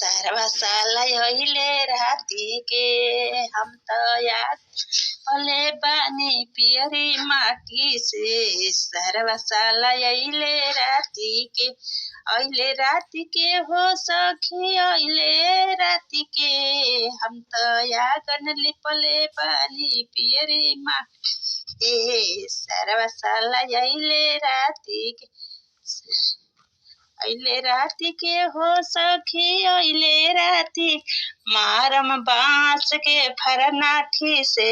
सरवा साला यहिले राती के हम त याद भले बानी पियरी माटी से सरवा साला यहिले राती के अहिले राति के हो सखी अहिले राति के हम त यागन लिपले बानी पियरी माटी ए सरवा साला यहिले राति के अहिले राति के हो सखी अहिले राति मारम बाँस के फरनाठी से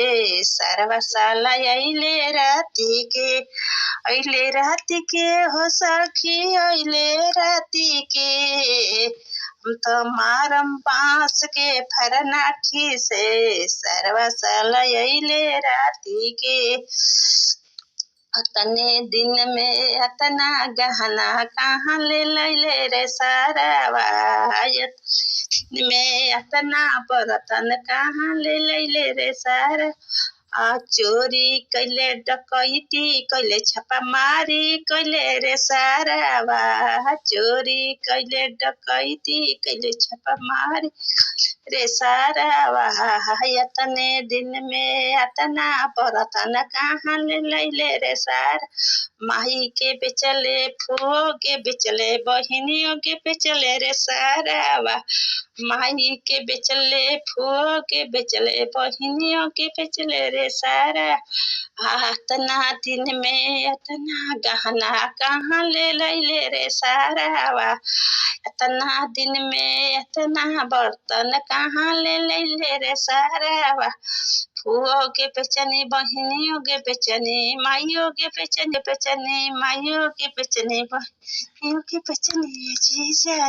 सरवा साला अहिले राति के अहिले राति के हो सखी अहिले राति के हम तो मारम बाँस के फरनाठी से सरवा साला अहिले राति के अतने दिन में अतना गहना कहाँ ले लैले रे सारावा में अतना बर्तन कहाँ ले लैले रे सारा चोरी कैले डकैती कैले छापामारी कैले रे सारावा चोरी कैले डकैती कैले छापामारी रे सारावा अतने दिन में अतना बर्तन कहाँ ले लैले रे सारा माही के बेचले फुओ के बेचले बहिनियों के बेचले रे सारावा माही के बेचले फुओ के बेचले बहिनियों के बेचले रे सारा अतना दिन में अतना गहना कहाँ ले लैले रे सारावा अतना दिन में अतना बर्तन कहाँ ले लैले रे सारावा फुओ के बेचनी बहिनियों के बेचनी माइयों के बेचनी माइयों के बेचनी बहिनियों के बेचनी जीजा